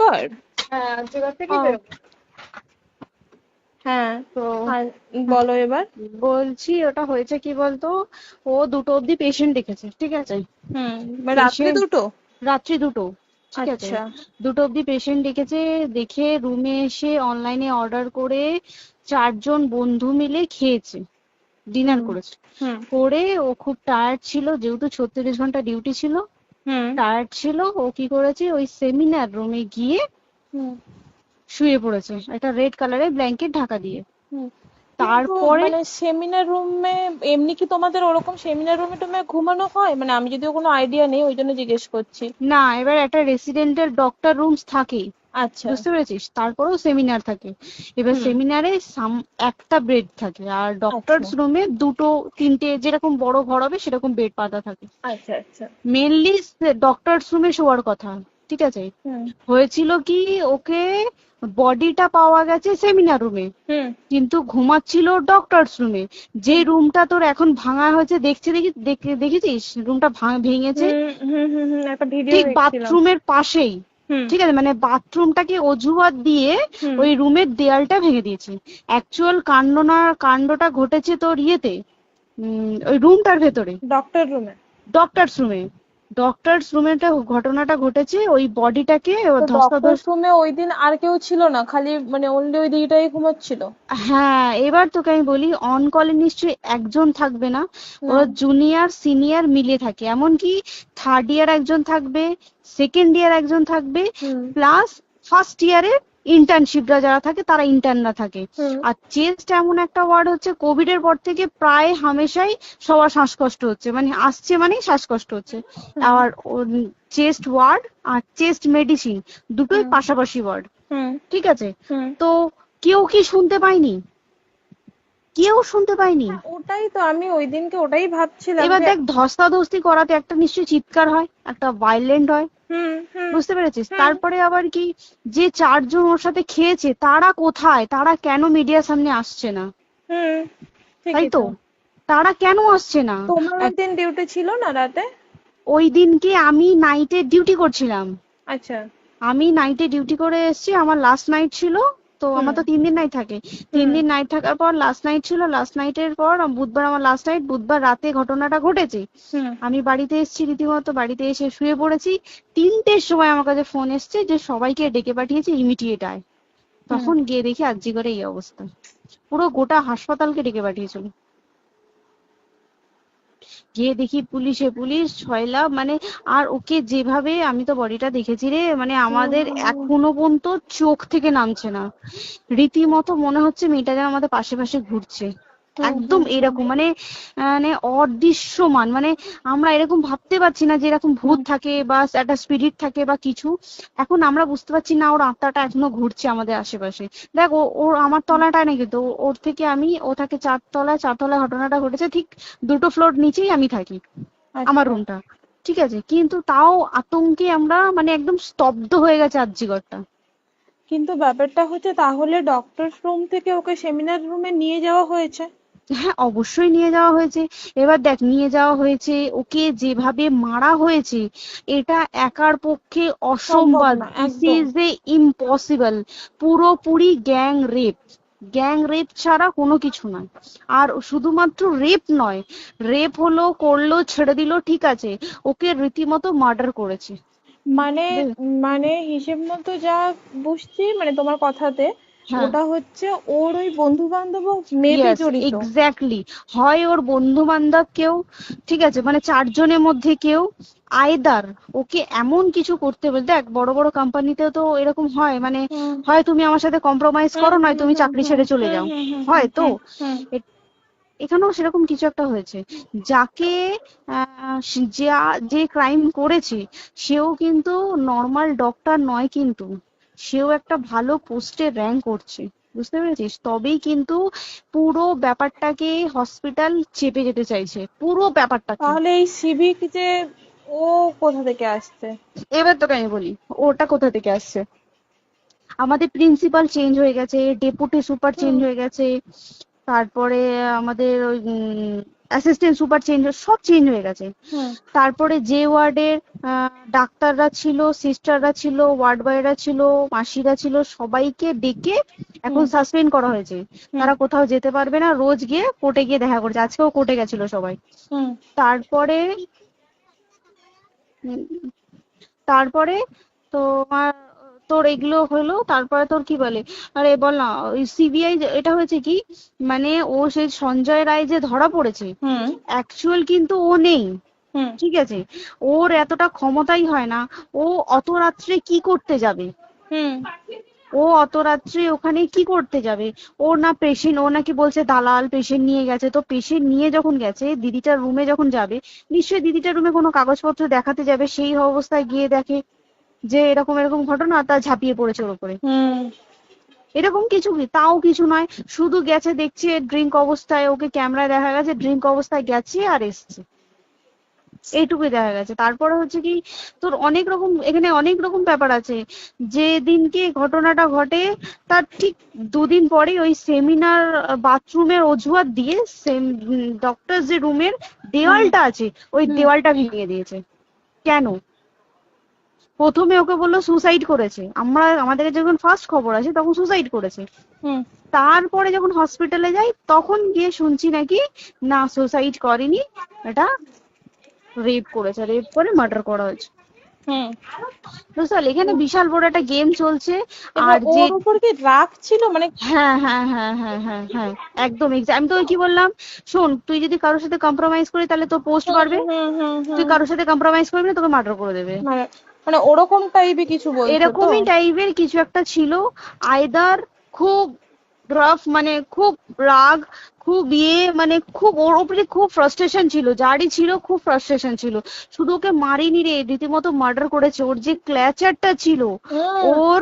পঞ্চগড়? হ্যাঁ আর্যগড় থেকে ও বেরোবো। হ্যাঁ। তো আর বলো এবার। বলছি ওটা হয়েছে কি বলতো, ও 2টো অব্দি পেশেন্ট দেখেছে, ঠিক আছে। রাত্রি পেশেন্ট দুটো? রাত্রি 2টো, ঠিক আছে। আচ্ছা। 2টো অব্দি পেশেন্ট দেখেছে, দেখে রুমে এসে অনলাইনে অর্ডার করে 4জন বন্ধু মিলে খেয়েছে, ডিনার হুম করেছে। হুম করে ও খুব টায়ার্ড ছিল, যেহেতু 36 ঘন্টা ডিউটি ছিল, হুম টায়ার্ড ছিল। ও কি করেছে, ওই সেমিনার রুমে গিয়ে হুম শুয়ে পড়েছে একটা রেড কালারের ব্ল্যাঙ্কেট ঢাকা দিয়ে। হুম কিন্তু তারপরে মানে সেমিনার রুমে এমনি কি তোমাদের ওরকম সেমিনার রুমে টুমে ঘুমানো হয়? মানে আমি যদিও কোনো আইডিয়া নেই, ওই জন্য জিজ্ঞেস করছি। না, এবার একটা রেসিডেন্টাল ডক্টর রুমস থাকেই, আচ্ছা। বুঝতে পেরেছিস, তারপরেও সেমিনার থাকে। এবার হুম। সেমিনারে একটা বেড থাকে, আর আচ্ছা ডক্টরস রুমে 2টো 3টে, যেরকম বড় ঘর হবে সেরকম বেড পাতা থাকে। আচ্ছা আচ্ছা। মেনলি ডক্টরস রুমে শোয়ার কথা, ঠিক আছে। হুম হয়েছিল কি, ওকে বডিটা পাওয়া গেছে সেমিনার রুমে, হুম কিন্তু ঘুমাচ্ছিল ডক্টরস রুমে। যে হুম রুমটা তোর এখন ভাঙা হয়েছে, দেখেছিস রুমটা ভেঙেছে, একটা ভিডিও ঠিক দেখছিলাম। বাথরুমের পাশেই, হুম ঠিক আছে, মানে বাথরুমটাকে অজুহাত দিয়ে হুম ওই রুমের দেয়ালটা ভেঙে দিয়েছে। অ্যাকচুয়াল কাণ্ডটা ঘটেছে তোর ইয়েতে, ওই রুমটার ভেতরে, ডক্টর রুমে? ডক্টরস রুমে। ডক্টরস রুমেটা ঘটনাটা ঘটেছে, ওই বডিটাকে তো ডক্টর ধস্তাধস্তি। রুমে ওই দিন আর কেউ ছিল না, খালি মানে অনলি ওই দিদিটাই ঘুমাচ্ছিল? হ্যাঁ, এবার তোকে আমি বলি, অন কলে নিশ্চয়ই একজন থাকবে না, ওরা হুম জুনিয়র সিনিয়র মিলিয়ে থাকে, এমনকি থার্ড ইয়ার একজন থাকবে, সেকেন্ড ইয়ার একজন থাকবে, হুম প্লাস ফার্স্ট ইয়ারের ইন্টার্নশিপরা যারা থাকে তারা ইন্টার্নরা থাকে। হুম আর চেস্ট এমন একটা ওয়ার্ড হচ্ছে, কোভিড এর পর থেকে প্রায় হামেশাই সবার শ্বাসকষ্ট হচ্ছে, মানে আসছে মানেই শ্বাসকষ্ট হচ্ছে। হুম আর চেস্ট ওয়ার্ড আর চেস্ট মেডিসিন দুটোই হুম পাশাপাশি ওয়ার্ড, হুম ঠিক আছে। হুম তো কেউ কি শুনতে পায়নি? কেউ শুনতে পায়নি। হ্যাঁ, ওটাই তো আমি ওই দিনকে ওটাই ভাবছিলাম এবার যে। দেখ, ধস্তাধস্তি করাতে একটা নিশ্চয়ই চিৎকার হয়, একটা ভাইলেন্ট হয়, হুম হুম বুঝতে পেরেছিস। হুম তারপরে আবার কি, যে 4জন ওর সাথে খেয়েছে তারা কোথায়, তারা কেন মিডিয়ার সামনে আসছে না? হুম তাই ঠিকই তো, তো। তারা কেন আসছে না? তোমার ওই এক- দিন ডিউটি ছিল না রাতে? ওই দিনকে আমি নাইটে ডিউটি করছিলাম। আচ্ছা। আমি নাইটে ডিউটি করে এসেছি, আমার লাস্ট নাইট ছিল। তো হুম আমার তো 3 দিন নাইট থাকে, তিন হুম দিন নাইট থাকার পর লাস্ট নাইট ছিল, লাস্ট নাইটের পর বুধবার আমার লাস্ট নাইট, বুধবার রাতে ঘটনাটা ঘটেছে। হুম আমি বাড়িতে এসেছি, রীতিমতো বাড়িতে এসে শুয়ে পড়েছি। 3টের সময় আমার কাছে ফোন এসছে যে সবাইকে ডেকে পাঠিয়েছে, ইমিডিয়েট আয়। হুম তখন গিয়ে দেখি আরজিকরে এই অবস্থা, পুরো গোটা হাসপাতালকে ডেকে পাঠিয়েছিল। গিয়ে দেখি পুলিশ ছয়লা, মানে, আর ওকে যেভাবে, আমি তো বডিটা দেখেছি রে, মানে আমাদের হুম এখনো পর্যন্ত চোখ থেকে নামছে না। রীতিমতো মনে হচ্ছে মেয়েটা যেন আমাদের পাশে পাশে ঘুরছে, হুম একদম হুম হুম এরকম, মানে মানে অদৃশ্যমান, মানে আমরা এরকম ভাবতে পারছি না যে এরকম ভূত হুম থাকে বা একটা স্পিরিট থাকে বা কিছু। এখন আমরা বুঝতে পারছি না ওর আত্মাটা এখনো ঘুরছে আমাদের আশেপাশে। দেখ, ওর আমার তলাটায় নাকি, তো ওর থেকে ও থাকে 4 তলায়, 4 তলায় ঘটনাটা ঘটেছে, ঠিক 2টো ফ্লোর নিচেই আমি থাকি, আমার আচ্ছা। রুমটা, ঠিক আছে। কিন্তু তাও আতঙ্কে আমরা মানে একদম স্তব্ধ হয়ে গেছে আরজিকরটা। কিন্তু ব্যাপারটা হচ্ছে, তাহলে ডক্টর রুম থেকে ওকে সেমিনার রুমে নিয়ে যাওয়া হয়েছে? হ্যাঁ, অবশ্যই নিয়ে যাওয়া হয়েছে। এবার দেখ, নিয়ে যাওয়া হয়েছে, ওকে যেভাবে মারা হয়েছে, এটা একার পক্ষে সম্ভব অসম্ভব, না দিস একদম। Is a impossible. পুরোপুরি গ্যাং রেপ, গ্যাং রেপ ছাড়া কোনো কিছু নয়। আর শুধুমাত্র রেপ নয়, রেপ হলো, করলো, ছেড়ে দিল, ঠিক আছে, ওকে রীতিমতো মার্ডার করেছে। মানে মানে হিসেব মতো যা বুঝছি মানে তোমার কথাতে, হ্যাঁ, ওটা হচ্ছে ওর ওই বন্ধু বান্ধব মেবি ইয়েস, জড়িত। এক্স্যাক্টলি। হয় ওর বন্ধু বান্ধব কেউ, ঠিক আছে, মানে 4জনের মধ্যে কেউ, আইদার ওকে এমন কিছু করতে বলে। দেখ, বড় বড় কোম্পানিতেও তো এরকম হয়, মানে হুম হয় তুমি আমার সাথে কম্প্রোমাইজ হুম করো, নয় হুম তুমি হুম চাকরি হুম ছেড়ে চলে হুম যাও, হুম হুম হুম হয় তো। হুম হুম এ- এখানেও সেরকম কিছু একটা হয়েছে। যাকে যে ক্রাইম করেছে, সেও কিন্তু নর্মাল ডক্টর নয়, কিন্তু সেও একটা ভালো পোস্টে র্যাঙ্ক করছে, বুঝতে পেরেছিস, তবেই কিন্তু পুরো ব্যাপারটাকে হসপিটাল চেপে যেতে চাইছে, পুরো ব্যাপারটাকে। তাহলে এই সিভিক যে, ও কোথা থেকে আসছে? এবার তোকে আমি বলি ওটা কোথা থেকে আসছে। আমাদের প্রিন্সিপাল চেঞ্জ হয়ে গেছে, ডেপুটি সুপার চেঞ্জ হুম হয়ে গেছে, তারপরে আমাদের ওই অ্যাসিস্ট্যান্ট সুপার চেঞ্জ, সব চেঞ্জ হয়ে গেছে। হুম তারপরে যে ওয়ার্ডের ডাক্তাররা ছিল, সিস্টাররা ছিল, ওয়ার্ড বয়রা ছিল, মাসিরা ছিল, সবাইকে ডেকে এখন হুম সাসপেন্ড করা হয়েছে। হুম তারা কোথাও যেতে পারবে না, রোজ গিয়ে কোর্টে গিয়ে দেখা করছে। আজকেও কোর্টে গেছিল সবাই। হুম তারপরে উম, তারপরে তোমার তোর এগুলো হলো, তারপরে তোর কি বলে, আরে বল না, ওই সিবিআই এটা হয়েছে কি, মানে ও সেই সঞ্জয় রায় যে ধরা পড়েছে, হুম অ্যাকচুয়াল কিন্তু ও নেই, হুম ঠিক আছে? ওর এতটা ক্ষমতাই হয় না। ও অত রাত্রে কি করতে যাবে? হুম ও অত রাত্রে ওখানে কি করতে যাবে? ও না পেশেন্ট, ও নাকি বলছে দালাল পেশেন্ট নিয়ে গেছে। তো পেশেন্ট নিয়ে যখন গেছে, দিদিটার রুমে যখন যাবে, নিশ্চয়ই দিদিটার রুমে কোনো কাগজপত্র দেখাতে যাবে, সেই অবস্থায় গিয়ে দেখে যে এরকম এরকম ঘটনা, তা ঝাঁপিয়ে পড়েছে ওর উপরে। হুম এরকম কিছু কি, তাও কিছু নয়, শুধু গেছে দেখছে ড্রিঙ্ক অবস্থায়, ওকে ক্যামেরায় দেখা গেছে ড্রিঙ্ক অবস্থায় গেছে আর এসছে, এইটুকুই দেখা গেছে। তারপরে হচ্ছে কি, তোর অনেক রকম, এখানে অনেক রকম ব্যাপার আছে। যে দিনকে ঘটনাটা ঘটে তার ঠিক দুদিন পরে ওই সেমিনার বাথরুমের অজুহাত দিয়ে ডক্টর যে রুমের হুম দেওয়ালটা আছে, ওই হুম দেওয়ালটা ভেঙে দিয়েছে। কেন? প্রথমে ওকে বললো সুসাইড করেছে, আমাদের যখন ফার্স্ট খবর আসে তখন সুসাইড করেছে। হুম তারপরে যখন হসপিটালে যাই তখন গিয়ে শুনছি নাকি না, সুসাইড করেনি, এটা রেপ করেছে, রেপ করে মার্ডার করা হয়েছে। হুম বুঝতে পারলি, এখানে বিশাল বড় একটা গেম চলছে। এবার আর যে ওর উপর কি রাগ ছিল মানে? হ্যাঁ হ্যাঁ হ্যাঁ হ্যাঁ হ্যাঁ হ্যাঁ, একদম আমি তো কি বললাম, শোন, তুই যদি কারোর সাথে কম্প্রোমাইজ করি তাহলে তোর পোস্ট হুম বাড়বে, হুম হুম তুই হুম কারোর সাথে কম্প্রোমাইজ করবি না, তোকে মার্ডার করে দেবে। মানে মানে ওরকম টাইপের কিছু বলছো তো? এরকমই টাইপের কিছু একটা ছিল। আইদার খুব রাফ, মানে খুব রাগ, খুব মানে খুব ওর উপরে খুব ফ্রাস্ট্রেশন ছিল, যারই ছিল খুব ফ্রাস্ট্রেশন ছিল। শুধু ওকে মারিনি রে, রীতিমতো মার্ডার করেছে। ওর যে ক্ল্যাচারটা ছিল, হুম ওর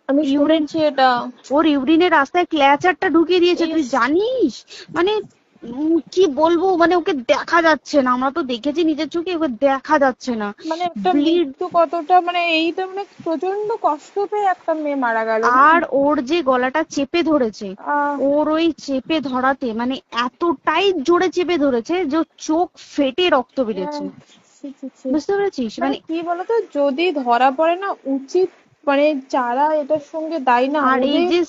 আমি ইউরিন, শুনেছি এটা। ওর ইউরিনের রাস্তায় ক্ল্যাচারটা ঢুকিয়ে দিয়েছে, তুই ইস, জানিস? মানে কি বলবো, মানে ওকে দেখা যাচ্ছে না, আমরা তো দেখেছি নিজের চোখে, ওকে দেখা যাচ্ছে না। মানে একটা ব্লিড। মৃত্যু কতটা, মানে এইটা মানে প্রচন্ড কষ্ট পেয়ে একটা মেয়ে মারা গেল না? আর ওর যে গলাটা চেপে ধরেছে, আহ ওর ওই চেপে ধরাতে মানে এতটাই জোরে চেপে ধরেছে যে ওর চোখ ফেটে রক্ত বেরিয়েছে। আহ, ছি, ছি, ছি। বুঝতে পেরেছিস? মানে মানে কি বলতো, যদি ধরা পড়ে না, উচিত মানে যারা এটার সঙ্গে দায়ী না আর এই ওদের। যে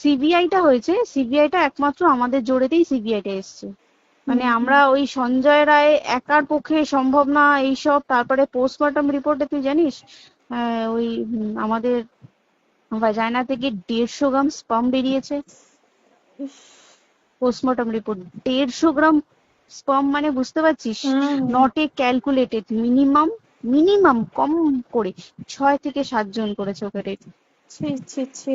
সিবিআইটা হয়েছে, সিবিআইটা একমাত্র আমাদের জোরেতেই সিবিআইটা এসছে। মানে হুম হুম আমরা ওই সঞ্জয় রায় একার পক্ষে সম্ভব না এইসব। তারপরে পোস্টমর্টম রিপোর্টে তুই জানিস, ওই আমাদের ভাজাইনা থেকে 150 গ্রাম স্পাম বেরিয়েছে। ইস, পোস্টমর্টম রিপোর্ট 150 গ্রাম স্পাম, মানে বুঝতে পারছিস? Hmm not a calculated, minimum, minimum কম করে 6 থেকে 7 জন করেছে ওকে রেপ। ছি ছি ছি।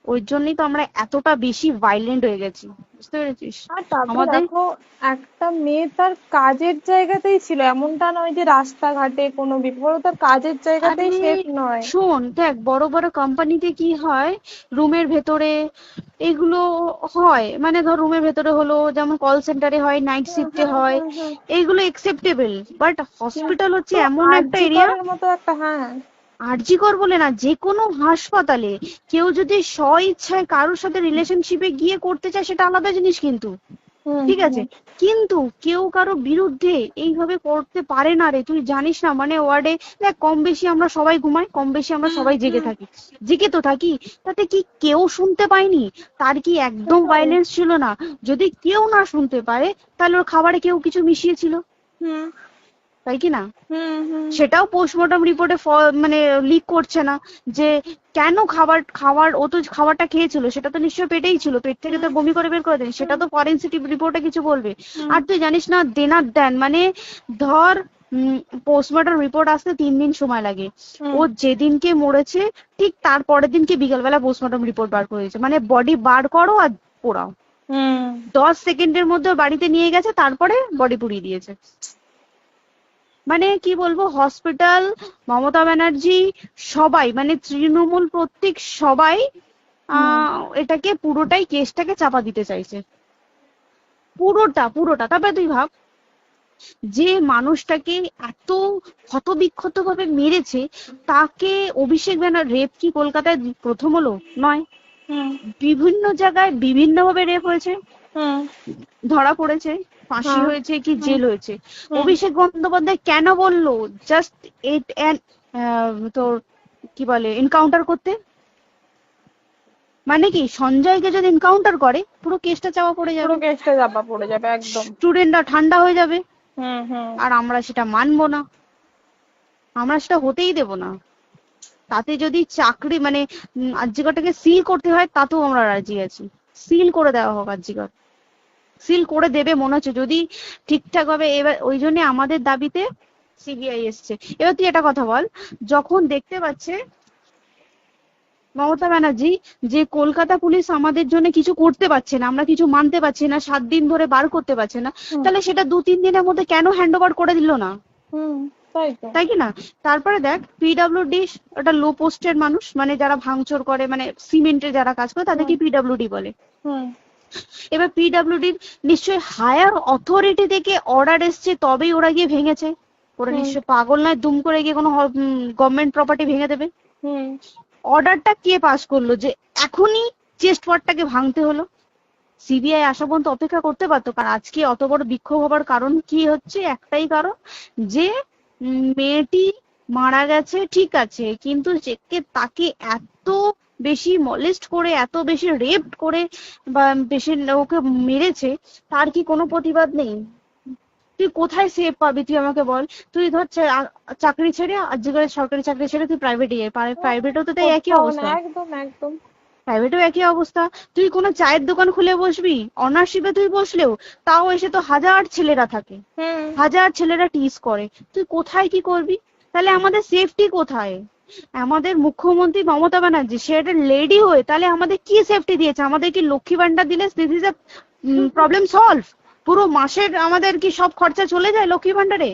ওই জন্যই তো আমরা এতটা বেশি ভাইলেন্ট হয়ে গেছি, বুঝতে পেরেছিস? আর তারপর আমাদের দেখো, একটা মেয়ে তার কাজের জায়গাতেই ছিল, এমনটা নয় যে রাস্তাঘাটে কোনো বিপদ, ও তার কাজের জায়গাতেই আরে সেফ নয়। শোন, দেখ বড় বড় কোম্পানিতে কি হয়, রুমের ভেতরে এগুলো হয়, মানে ধর রুমের ভেতরে হলো, যেমন কল সেন্টারে হয়, নাইট হুম শিফটে হুম হয়, হুম হুম। এইগুলো একসেপ্টেবল। বাট হসপিটাল হচ্ছে কিন্তু এমন একটা আরজি এরিয়া, করের মতো একটা, হ্যাঁ। আরজি কর বলে না, যে কোনো হাসপাতালে কেউ যদি স্ব ইচ্ছায় কারোর সাথে রিলেশনশিপে গিয়ে করতে চায় সেটা আলাদা জিনিস কিন্তু, হুম ঠিক আছে? হুম কিন্তু কেউ কারো বিরুদ্ধে এইভাবে করতে পারে না রে, তুই জানিস না? মানে ওয়ার্ডে দেখ, কম বেশি আমরা সবাই ঘুমাই, কম বেশি আমরা হুম সবাই জেগে হুম। থাকি, জেগে তো থাকি। তাতে কি কেউ শুনতে পায়নি? তার কি একদম সেটাই। ভাইলেন্স ছিল না? যদি কেউ না শুনতে পারে তাহলে ওর খাবারে কেউ কিছু মিশিয়েছিল, হুম তাই কি না? হুম হুম সেটাও পোস্টমর্টম রিপোর্টে মানে লিক করছে না যে কেন খাবার খাবার ও তো খাবারটা খেয়েছিল, সেটা তো নিশ্চয়ই পেটেই ছিল, পেট থেকে তো হুম বমি করে বের করে দেয়নি, সেটা হুম তো ফরেনসিক রিপোর্টে কিছু বলবে। হুম আর তুই জানিস না, দেনার দেন মানে ধর পোস্টমর্টম রিপোর্ট আসতে 3 দিন সময় লাগে। হুম ও যেদিনকে মরেছে ঠিক তার পরের দিনকে বিকালবেলা পোস্টমর্টম রিপোর্ট বার করেছে, মানে বডি বার করো আর পোড়াও, হুম। 10 সেকেন্ডের মধ্যে ওর বাড়িতে নিয়ে গেছে, তারপরে বডি পুড়িয়ে দিয়েছে। মানে কি বলবো, হসপিটাল, মমতা ব্যানার্জি, সবাই মানে তৃণমূল প্রত্যেক সবাই হুম এটাকে পুরোটাই কেসটাকে চাপা দিতে চাইছে, পুরোটা পুরোটা। তবে তুই ভাব, যে মানুষটাকে এত ক্ষতবিক্ষত ভাবে মেরেছে, তাকে অভিষেক ব্যানার রেপ কি কলকাতায় প্রথম হলো? নয়, হুম বিভিন্ন জায়গায় বিভিন্ন ভাবে রেপ হয়েছে, হুম ধরা পড়েছে, ফাঁসি হ্যাঁ হয়েছে কি হুম জেল হয়েছে। হুম অভিষেক বন্দ্যোপাধ্যায় কেন বললো জাস্ট এট তোর কি বলে এনকাউন্টার করতে? মানে কি সঞ্জয়কে যদি এনকাউন্টার করে পুরো কেসটা চাপা পড়ে পুরো যাবে, কেসটা চাপা পড়ে যাবে একদম। স্টুডেন্টরা ঠান্ডা হয়ে যাবে, হুম হুম আর আমরা সেটা মানবো না, আমরা সেটা হতেই দেবো না। তাতে যদি চাকরি মানে আরজিকরটাকে সিল করতে হয় তাতেও আমরা রাজি আছি, সিল করে দেওয়া হোক আরজিকর, সিল করে দেবে মনে হচ্ছে যদি ঠিকঠাক ভাবে। এবার ওই জন্য আমাদের দাবিতে সিবিআই এসছে। এবার তুই একটা কথা বল, যখন দেখতে পাচ্ছে মমতা ব্যানার্জি যে কলকাতা পুলিশ আমাদের জন্য কিছু করতে পারছে না, আমরা কিছু মানতে পারছি না, 7 দিন ধরে বার করতে পারছে না, হুম তাহলে সেটা 2-3 দিনের মধ্যে কেন হ্যান্ড ওভার করে দিল না? হুম তাই তো। তাই কি না? তারপরে দেখ পিডব্লিউডি ওটা লো পোস্টের মানুষ, মানে যারা ভাঙচুর করে, মানে সিমেন্টের যারা কাজ করে হুম তাদেরকে পিডব্লিউডি বলে। হুম এবার পিডব্লিউডির নিশ্চয়ই হায়ার অথরিটি থেকে অর্ডার এসছে তবেই ওরা গিয়ে ভেঙেছে। ওরা হুম নিশ্চয়ই পাগল নয় দুম করে গিয়ে কোনো গভর্নমেন্ট প্রপার্টি ভেঙে দেবে। হুম অর্ডারটা কে পাস করলো যে এখনই চেস্ট ওয়ার্ডটাকে ভাঙতে হলো? সিবিআই আসা পর্যন্ত অপেক্ষা করতে পারতো। কারণ আজকে অত বড় বিক্ষোভ হবার কারণ কি হচ্ছে, একটাই কারণ, যে মেয়েটি মারা গেছে ঠিক আছে, কিন্তু তাকে এত বেশি মলেস্ট করে, এত বেশি রেপ করে বা বেশি ওকে মেরেছে, তার কি কোনো প্রতিবাদ নেই? তুই কোথায় সেফ পাবি তুই আমাকে বল? তুই ধর চাকরি ছেড়ে আজকের সরকারি চাকরি ছেড়ে তুই প্রাইভেটে যাই, প্রাইভেটেও তো তাই একই কোথাও না অবস্থা, একদম একদম। প্রাইভেটেও একই অবস্থা। তুই কোনো চায়ের দোকান খুলে বসবি, অনার্সশিপে তুই বসলেও তাও এসে তো হাজার ছেলেরা থাকে, হুম হাজার ছেলেরা টিজ করে, তুই কোথায় কি করবি? তাহলে আমাদের সেফটি কোথায়? আমাদের মুখ্যমন্ত্রী মমতা ব্যানার্জি সে একটা লেডি হয়ে তাহলে আমাদের কি সেফটি দিয়েছে? আমাদের কি লক্ষ্মী ভান্ডার দিলে this is a problem solve? পুরো মাসের আমাদের কি সব খরচা চলে যায় লক্ষ্মী ভান্ডারে?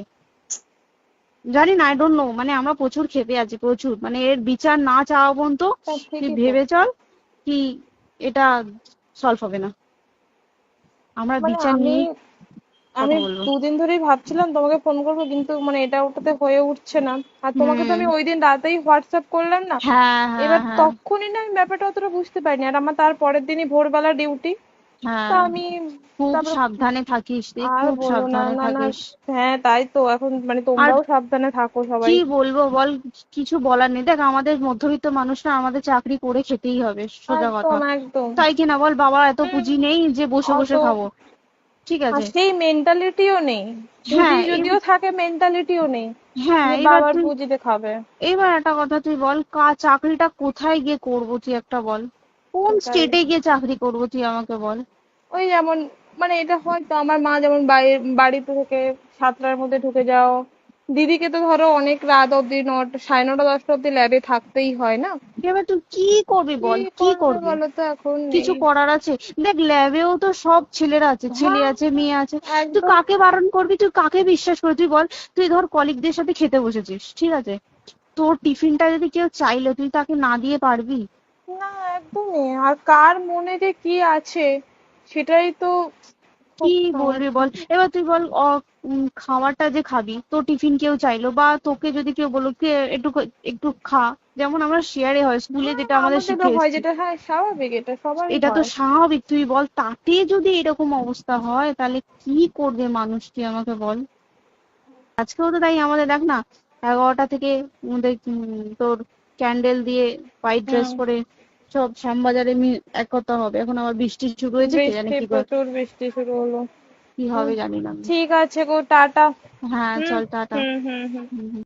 জানি না, আই ডোন্ট নো, মানে আমরা প্রচুর ক্ষেপে আছি, প্রচুর, মানে এর বিচার না চাওয়া পর্যন্ত তা তুই ঠিকই তো। ভেবে চল কি এটা সলভ হবে না। আমরা মানে বিচার আমি নিয়ে আমি কথা বলবো। 2 দিন ধরেই ভাবছিলাম তোমাকে ফোন করবো, কিন্তু মানে এটা ওটাতে হয়ে উঠছে না। আর তোমাকে তো হুম। আমি ওই দিন রাতেই হোয়াটসঅ্যাপ করলাম না। হ্যাঁ হ্যাঁ এবার হ্যাঁ তখনই না আমি ব্যাপারটা অতটা বুঝতে পারিনি, আর আমার তার পরের দিনই ভোরবেলা ডিউটি। তা হ্যাঁ। আমি খুব তারপর সাবধানে থাকিস রে, আর খুব বলো না, সাবধানে না না। থাকিস। হ্যাঁ তাই তো, এখন মানে আর তোমরাও সাবধানে থাকো কি সবাই। বলবো বল, কিছু বলার নেই। দেখ আমাদের মধ্যবিত্ত মানুষরা আমাদের চাকরি করে খেতেই হবে, সোজা কথা। একদম একদম। তাই কিনা বল? বাবা এত হুম পুঁজি নেই যে বসে অত, বসে খাবো, ঠিক আর আছে? সেই মেন্টালিটিও নেই। পুঁজি হ্যাঁ যদিও থাকে, মেন্টালিটিও নেই হ্যাঁ যে এবার বাবার তুই, পুঁজিতে খাবে। এবার একটা কথা তুই বল, চাকরিটা কোথায় গিয়ে করবো তুই একটা বল? কোন সেটাই। স্টেটে গিয়ে চাকরি করবো তুই আমাকে বল? ওই যেমন, মানে এটা হয়তো আমার মা যেমন বাড়িতে থেকে 7টার মধ্যে ঢুকে যাও, দিদিকে তো ধরো অনেক রাত অব্দি 9টা, 9:30, 10টা অব্দি ল্যাবে থাকতেই হয় না। এবার তুই কি করবি কি বল, কি করবে করবি? বলো তো, এখন কিছু নেই। করার আছে? দেখ ল্যাবেও তো সব ছেলেরা আছে, ছেলে হ্যাঁ আছে মেয়ে আছে, তুই একদম। কাকে বারণ করবি, তুই কাকে বিশ্বাস করবি তুই বল? তুই ধর কলিগদের সাথে খেতে বসেছিস, ঠিক আছে, তোর টিফিনটা যদি কেউ চাইলো তুই তাকে না দিয়ে পারবি? না একদমই, আর কার মনে যে কি আছে সেটাই তো কি খুব বলবি সমস্যা। বল? এবার তুই বল খাবারটা যে খাবি, তোর টিফিন কেউ চাইলো বা তোকে যদি কেউ বললো কে একটু একটু খা, যেমন আমরা শেয়ারে হয় স্কুলে হ্যাঁ যেটা আমাদের আমাদেরও শিখে হয়, এসেছি, যেটা হ্যাঁ স্বাভাবিক, এটা সবারই এটা তো হয়। স্বাভাবিক। তুই বল তাতে যদি এরকম অবস্থা হয় তাহলে কি করবে মানুষ, তুই আমাকে বল? আজকেও তো তাই আমাদের দেখ না, 11টা থেকে আমাদের তোর ক্যান্ডেল দিয়ে হোয়াইট ড্রেস হুম। পরে সব শ্যামবাজারে একতা হবে। এখন আবার বৃষ্টি শুরু হয়েছে, কে জানে বৃষ্টি, কি প্রচুর বৃষ্টি শুরু হলো। কি হুম, হবে জানি না। ঠিক আছে গো, টাটা। হ্যাঁ হুম চল টাটা। হুম হুম হুম। হুম হুম।